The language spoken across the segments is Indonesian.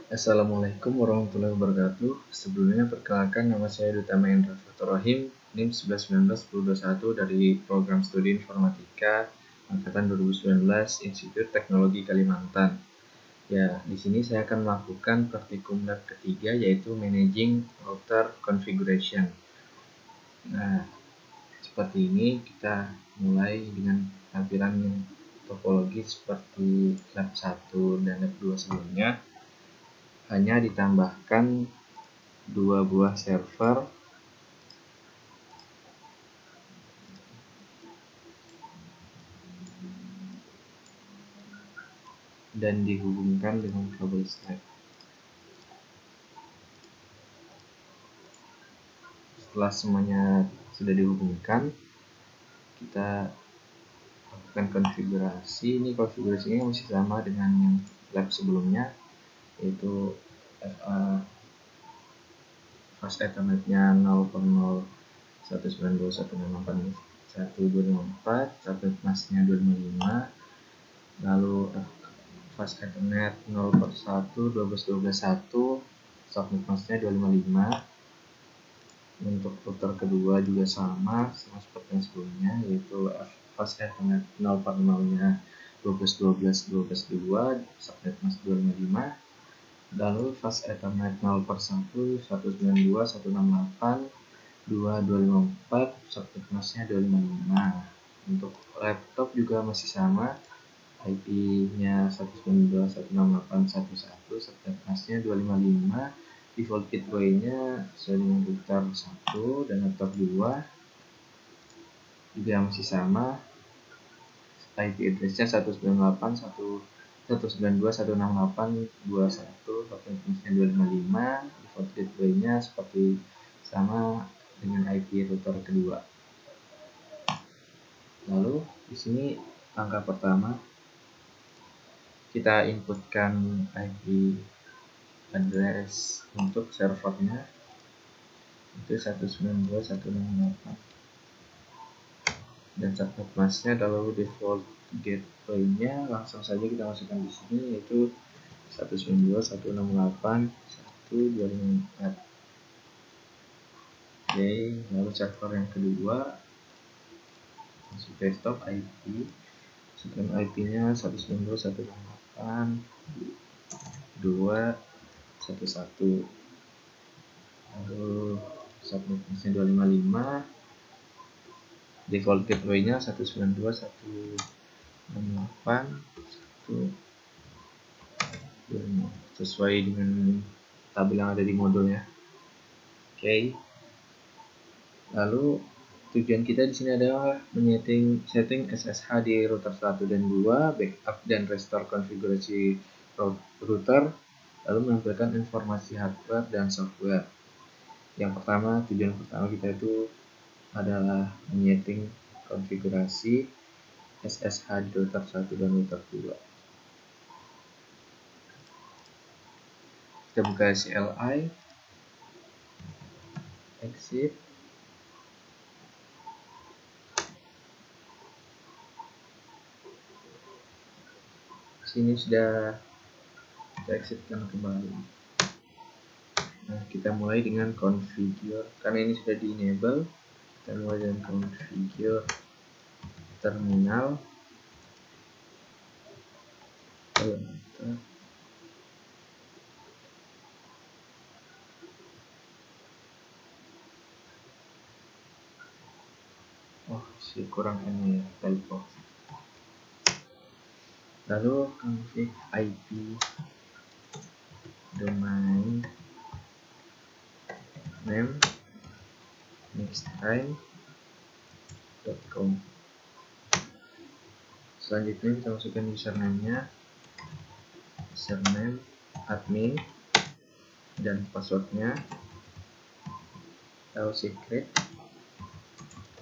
Assalamualaikum warahmatullahi wabarakatuh. Sebelumnya perkenalkan, nama saya Duta Mahendra Fatur Rahim, NIM 1119-1021 dari Program Studi Informatika Angkatan 2019 Institut Teknologi Kalimantan. Ya, di sini saya akan melakukan praktikum lab ketiga, yaitu Managing Router Configuration. Nah, seperti ini kita mulai dengan tampilan topologi seperti lab 1 dan lab 2 sebelumnya. Hanya ditambahkan 2 buah server dan dihubungkan dengan kabel Skype. Setelah semuanya sudah dihubungkan, kita lakukan konfigurasi. Ini konfigurasinya masih sama dengan yang lab sebelumnya, yaitu fast Ethernet-nya 0.0192168.1.254, subnet mask-nya 255, lalu fast Ethernet 0/1 subnet mask-nya 255. Untuk router kedua juga sama seperti yang sebelumnya, yaitu fast Ethernet 0/0-nya 12.12.12.2, subnet mask 255. Lalu fast Ethernet 0/1 192.168.2.254, subnet mask-nya 255. Untuk laptop juga masih sama, IP-nya 192.168.1.1, subnet mask-nya 255. Default gateway-nya sesuai dengan router 1 dan laptop 2 juga masih sama. IP address-nya 192.168.21, subnet mask-nya 255. Default gateway-nya seperti sama dengan IP router kedua. Lalu di sini langkah pertama, kita inputkan IP address untuk servernya, itu 192.168, dan subnet mask-nya. Lalu default gateway-nya langsung saja kita masukkan di sini, yaitu 192.168.1.254. Oke, lalu server yang kedua masuk desktop IP, masukkan IP-nya 192.168.2.1.1, lalu subnet mask-nya 255. Default gateway-nya 192.168.1.255 sesuai dengan tabel yang ada di modulnya. Oke. Lalu tujuan kita di sini adalah setting SSH di router 1 dan 2, backup dan restore konfigurasi router, lalu menampilkan informasi hardware dan software. Tujuan pertama kita itu adalah menyeting konfigurasi SSH di router 1 dan router 2. Kita buka CLI, exit. Sini sudah kita exitkan kembali. Nah, kita mulai dengan configure, karena ini sudah di enable. Kita mulai dengan configure terminal. Kurang ini ya, typo. Lalu config IP domain name nexttime.com. Selanjutnya kita masukkan username-nya, username admin, dan passwordnya, lalu secret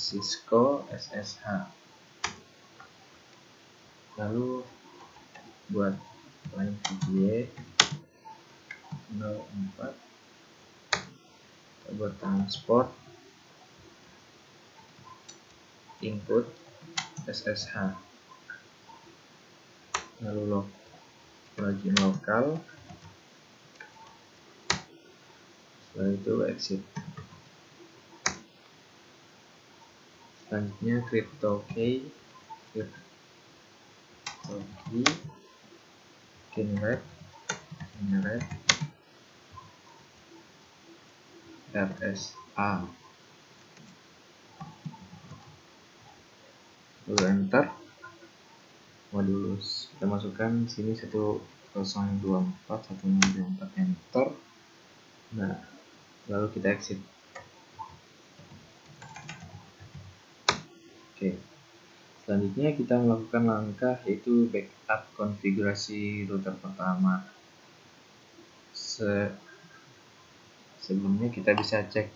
Cisco SSH. Lalu buat line VPA 04, buat transport input SSH, lalu login lokal, Setelah itu exit. Selanjutnya CryptoKey, generate RSA, lalu enter. Modulus kita masukkan sini 1024 1624, enter. Nah, lalu kita exit. Oke, selanjutnya kita melakukan langkah yaitu backup konfigurasi router pertama. Sebelumnya kita bisa cek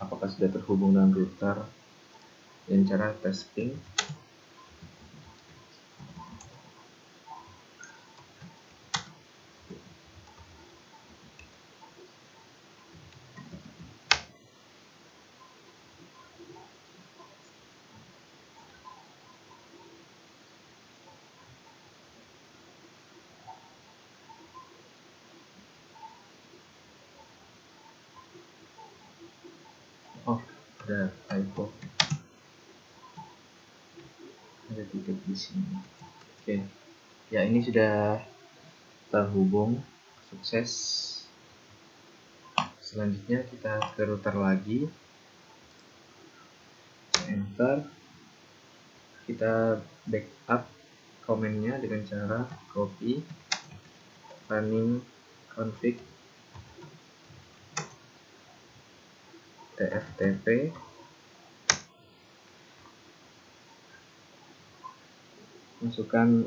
apakah sudah terhubung dengan router dengan cara testing. Oh, ada typo, ada tiket di sini. Oke, ya ini sudah terhubung sukses. Selanjutnya kita ke router lagi, enter. Kita backup komennya dengan cara copy running config tftp, masukkan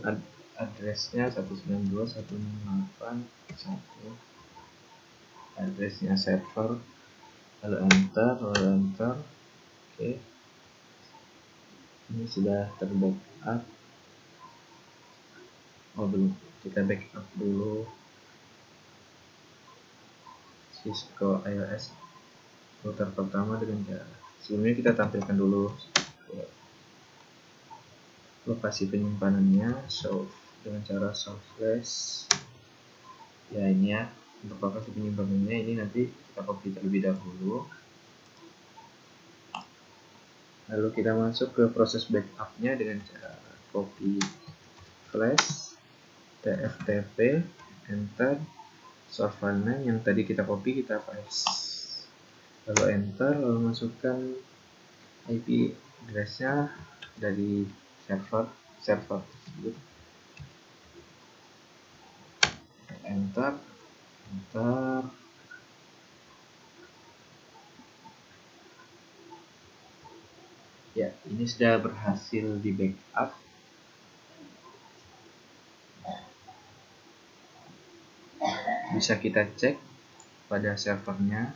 addressnya 192.168.1, addressnya server, lalu enter. Oke, ini sudah terbackup. Oh belum, kita backup dulu Cisco iOS router pertama dengan cara, sebelumnya kita tampilkan dulu lokasi penyimpanannya, show dengan cara show flash. Ya ini ya, untuk lokasi penyimpanannya ini nanti kita copy terlebih dahulu. Lalu kita masuk ke proses backupnya dengan cara copy flash tftp, enter. Source file name yang tadi kita copy kita paste, lalu enter, lalu masukkan IP addressnya dari server tersebut, enter. Ya, ini sudah berhasil di backup. Bisa kita cek pada servernya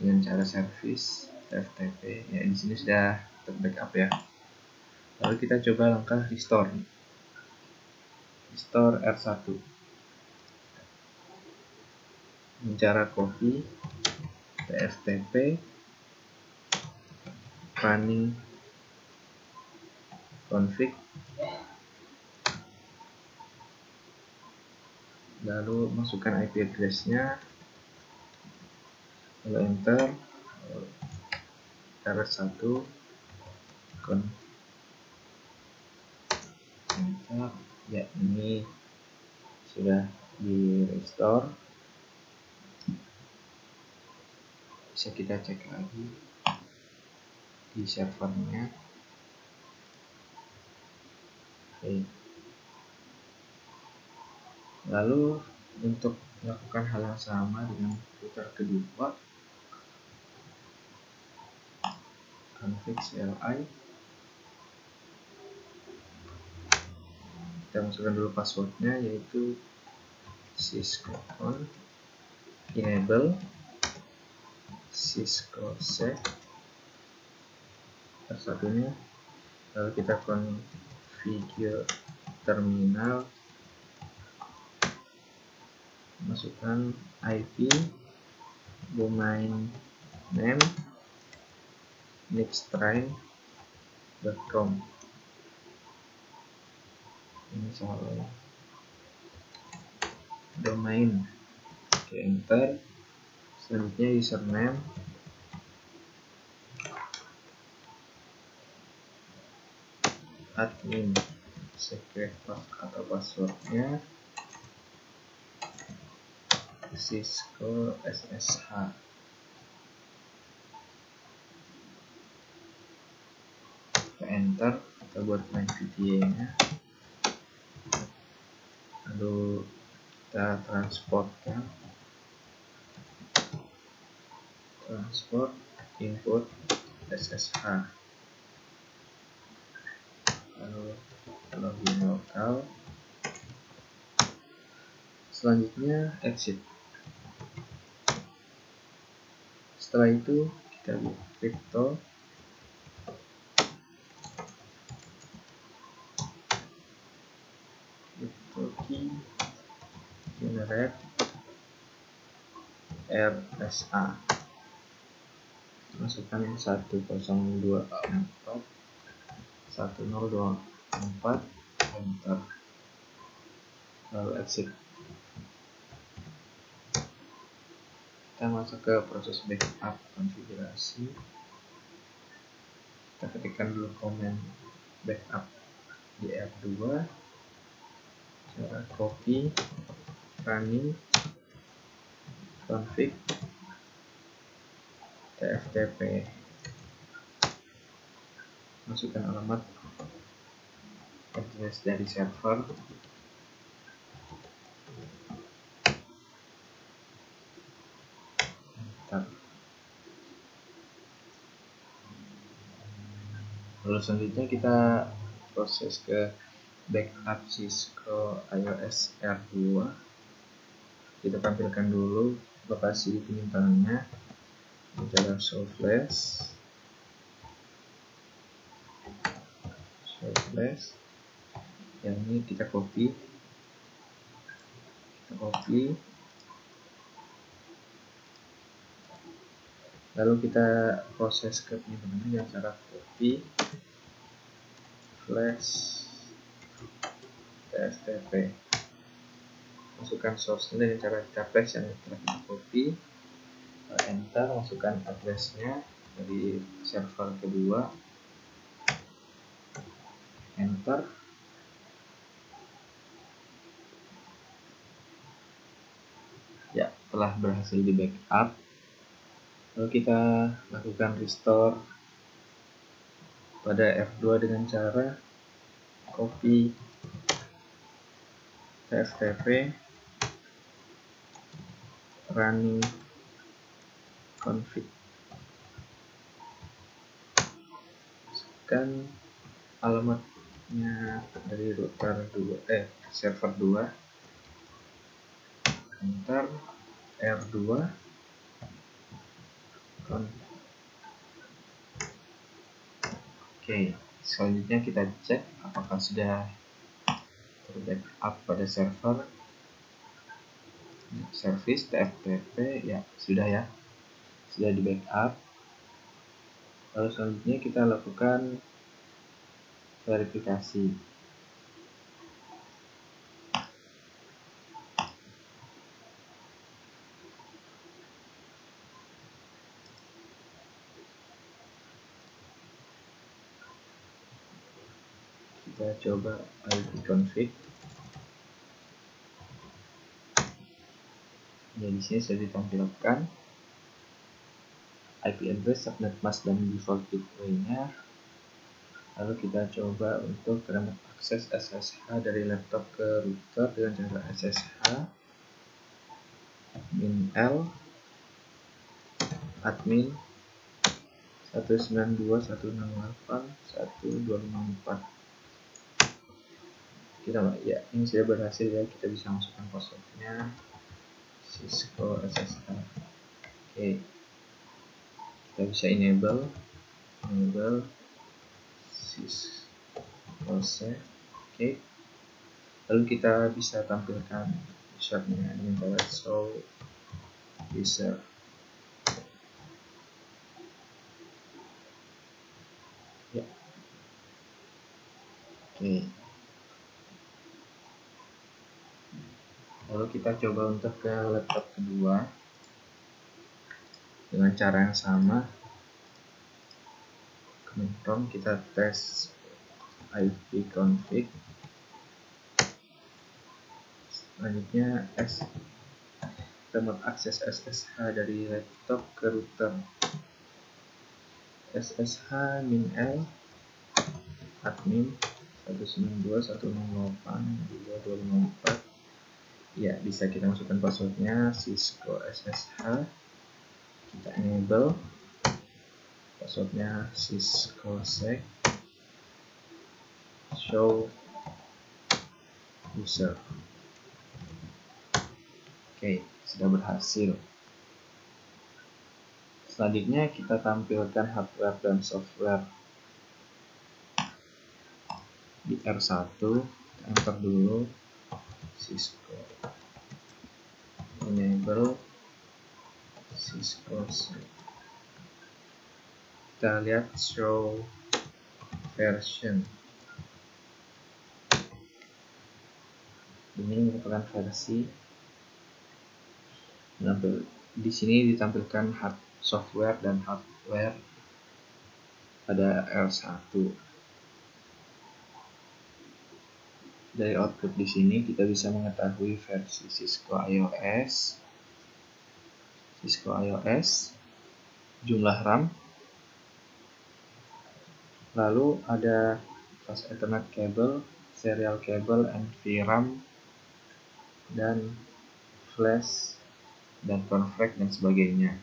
dengan cara service ftp. Ya, di sini sudah terbackup ya. Lalu kita coba langkah restore R1 dengan cara copy tftp running config, lalu masukkan IP addressnya, lalu enter. R1 enter. Ya, ini sudah di restore. Bisa kita cek lagi di servernya. Oke. Lalu untuk melakukan hal yang sama dengan router kedua, config CLI, kita masukkan dulu passwordnya yaitu Cisco on, enable Cisco safe R1 nya, lalu kita configure terminal, masukkan IP, domain name nextrain.com. Ini salah, domain. Oke, enter. Selanjutnya username, admin, secret atau passwordnya Cisco SSH. Kita enter atau buat main VPN-nya, lalu kita transportkan, transport input SSH, lalu login lokal. Selanjutnya exit. Setelah itu kita buat crypto, key generate RSA, masukkan 1024 enter, lalu exit. Kita masuk ke proses backup konfigurasi. Kita ketikkan dulu komen backup di R2, cara copy, running, config, tftp, masukkan alamat address dari server, enter. Lalu selanjutnya kita proses ke backup Cisco iOS R2. Kita tampilkan dulu lokasi penyimpanannya, cara show flash, yang ini kita copy, lalu kita proses ke penyimpanannya dengan cara copy flash tftp, masukkan source dengan cara kita paste yang telah kita copy, enter, masukkan addressnya dari server kedua, enter. Ya, telah berhasil di backup. Lalu kita lakukan restore pada F2 dengan cara copy tftp, running config, masukkan alamatnya dari router 2, server 2, enter, R2, Oke, selanjutnya kita cek apakah sudah terbackup pada server service tftp. Ya, sudah ya, sudah di backup. Lalu selanjutnya kita lakukan verifikasi. Kita coba ipconfig. Ya, di sini sudah ditampilkan IP address, subnet mask, dan default gateway-nya. Lalu kita coba untuk remote akses SSH dari laptop ke router dengan cara SSH -l admin 192.168.1.254. Kita ya, ini sudah berhasil ya, kita bisa masukkan passwordnya Cisco SSH. Oke, kita bisa enable Cisco SSH. Oke, lalu kita bisa tampilkan usernya dengan cara show user. Ya. Oke, lalu kita coba untuk ke laptop kedua. dengan cara yang sama. Kemudian kita tes ipconfig. Selanjutnya kita akses SSH dari laptop ke router. SSH -l admin 192.168.2.254. Ya, bisa kita masukkan passwordnya Cisco SSH. Kita enable passwordnya Cisco sec show user. Oke, sudah berhasil. Selanjutnya kita tampilkan hardware dan software di R1. Enter dulu Cisco enable Cisco sec. Kita lihat show version. Ini merupakan versi. Di sini ditampilkan software dan hardware pada R1. Dari output di sini kita bisa mengetahui versi Cisco iOS, jumlah RAM, lalu ada fast Ethernet cable, serial cable, NVRAM, dan flash dan config dan sebagainya.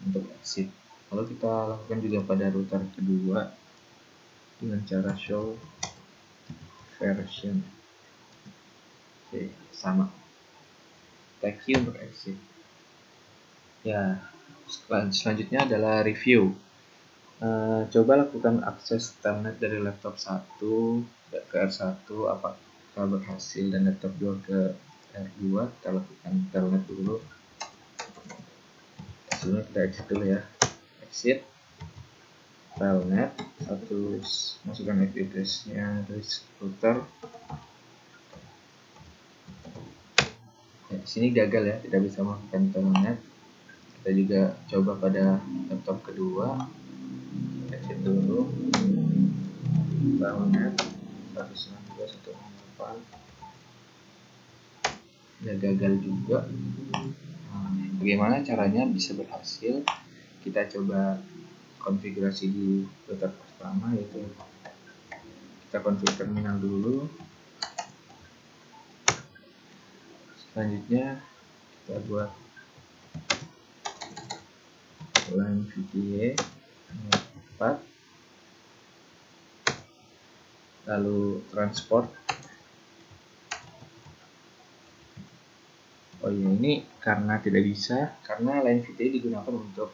Untuk exit, lalu kita lakukan juga pada router kedua dengan cara show version. Oke, sama. Tag key untuk exit. Ya, selanjutnya adalah review. Coba lakukan akses telnet dari laptop 1 ke R1, apakah berhasil, dan laptop 2 ke R2. Kita lakukan telnet dulu. Sebelumnya kita exit dulu ya. Exit telnet, masukkan IP address-nya dari router. Ya, di sini gagal ya, tidak bisa melakukan telnet. Kita juga coba pada laptop kedua. Exit dulu telnet 192.168. Ya, gagal juga. Bagaimana caranya bisa berhasil? Kita coba konfigurasi di router pertama, yaitu kita config terminal dulu. Selanjutnya kita buat line VPA 4, lalu transport. Oh iya, ini karena tidak bisa, karena line VPA digunakan untuk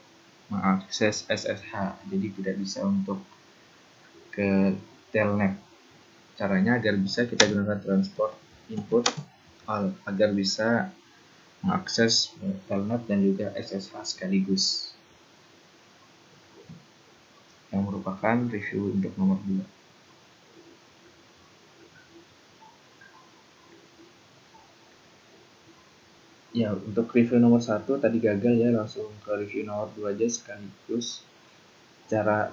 mengakses SSH, jadi tidak bisa untuk ke telnet. Caranya agar bisa kita gunakan transport input agar bisa mengakses telnet dan juga SSH sekaligus, yang merupakan review untuk nomor 2. Ya, untuk review nomor 1 tadi gagal ya, langsung ke review nomor 2 aja sekaligus.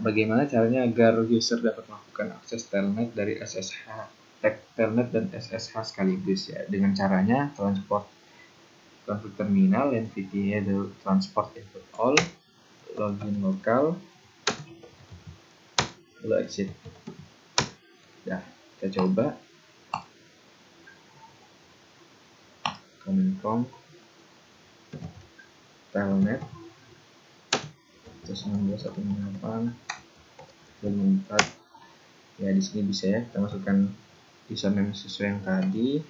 Bagaimana caranya agar user dapat melakukan akses telnet dari SSH, telnet dan SSH sekaligus ya. Dengan caranya transport config terminal, NVDA transport input all, login lokal, lalu exit. Ya, kita coba com telnet 192.168.4. Ya, di sini bisa ya, kita masukkan username sesuai yang tadi,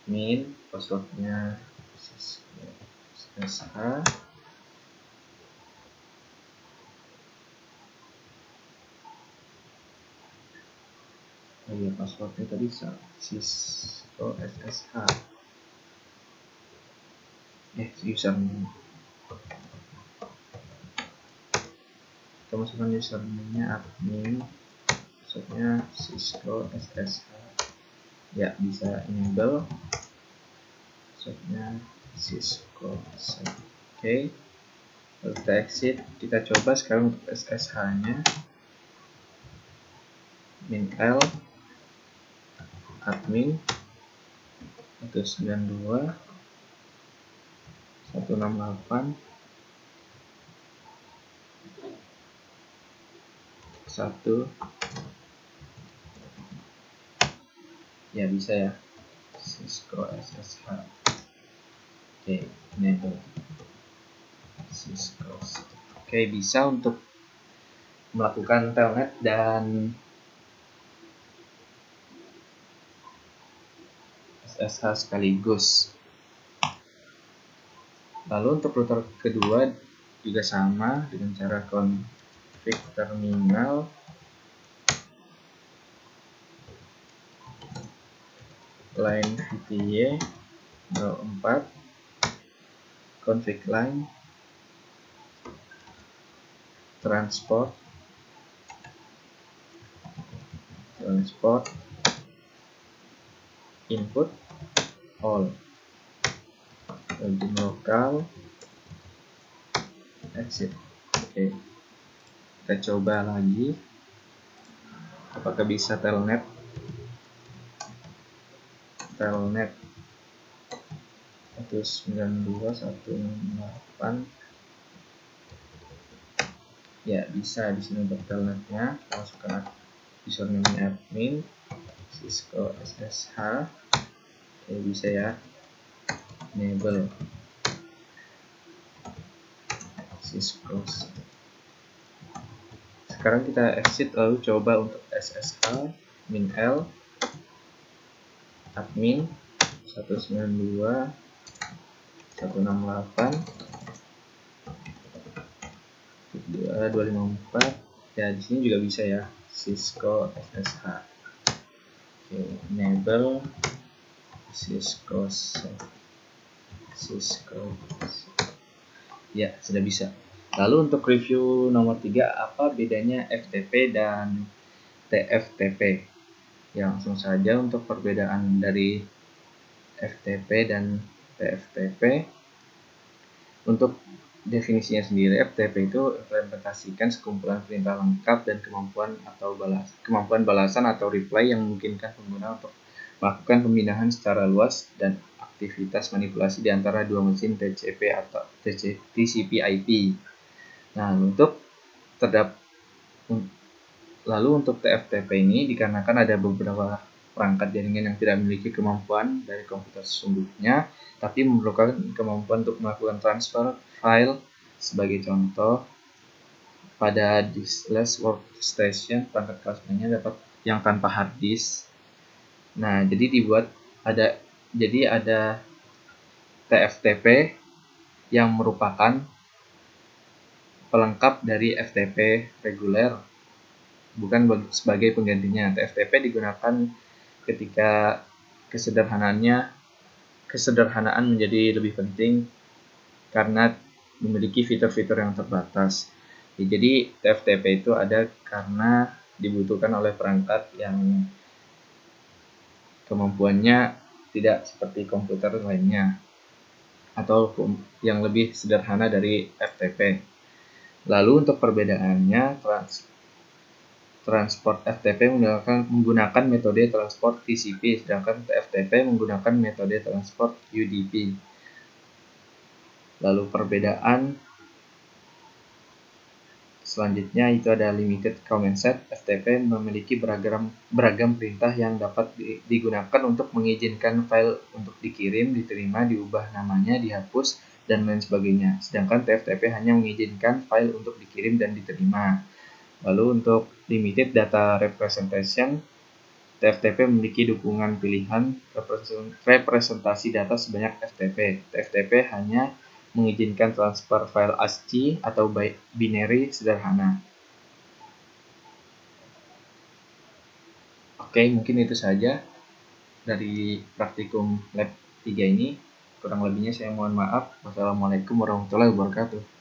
min, passwordnya SSH, ya, passwordnya tadi Cisco SSH, username. Kita masukkan username-nya admin, passwordnya Cisco SSH. Ya, bisa enable setnya syscall_set. Oke, kita exit. Kita coba sekarang untuk SSH nya min_l admin 192.168.1. Ya, bisa ya, Cisco SSH. Oke, enable Cisco. Oke, bisa untuk melakukan telnet dan SSH sekaligus. Lalu untuk router kedua juga sama dengan cara config terminal. Line VTY 04, config line, transport input all, login lokal, exit. Oke, kita coba lagi apakah bisa telnet 192.168. Ya, bisa di sini untuk telnetnya. Masukkan username admin Cisco SSH. Oke, bisa ya, enable Cisco. Sekarang kita exit lalu coba untuk SSH min_l admin 192.168.254. Ya, di sini juga bisa ya, Cisco SSH. Oke, enable Cisco. Ya, sudah bisa. Lalu untuk review nomor 3, apa bedanya FTP dan TFTP? Ya, langsung saja untuk perbedaan dari FTP dan TFTP. Untuk definisinya sendiri, FTP itu implementasikan sekumpulan perintah lengkap dan kemampuan balasan atau reply yang memungkinkan pengguna untuk melakukan pemindahan secara luas dan aktivitas manipulasi di antara dua mesin TCP atau TCP/IP. Nah, lalu untuk TFTP ini dikarenakan ada beberapa perangkat jaringan yang tidak memiliki kemampuan dari komputer sesungguhnya, tapi memerlukan kemampuan untuk melakukan transfer file. Sebagai contoh, pada diskless workstation, perangkat kelas mainnya dapat yang tanpa hard disk. Nah, jadi ada TFTP yang merupakan pelengkap dari FTP reguler, bukan sebagai penggantinya. TFTP digunakan ketika kesederhanaan menjadi lebih penting karena memiliki fitur-fitur yang terbatas. Jadi TFTP itu ada karena dibutuhkan oleh perangkat yang kemampuannya tidak seperti komputer lainnya atau yang lebih sederhana dari FTP. Lalu untuk perbedaannya, transport FTP menggunakan metode transport TCP, sedangkan TFTP menggunakan metode transport UDP. Lalu perbedaan selanjutnya itu ada limited command set. FTP memiliki beragam perintah yang dapat digunakan untuk mengizinkan file untuk dikirim, diterima, diubah namanya, dihapus, dan lain sebagainya. Sedangkan TFTP hanya mengizinkan file untuk dikirim dan diterima. Lalu untuk limited data representation, TFTP memiliki dukungan pilihan representasi data sebanyak FTP. TFTP hanya mengizinkan transfer file ASCII atau binary sederhana. Oke, mungkin itu saja dari praktikum lab 3 ini. Kurang lebihnya saya mohon maaf. Wassalamualaikum warahmatullahi wabarakatuh.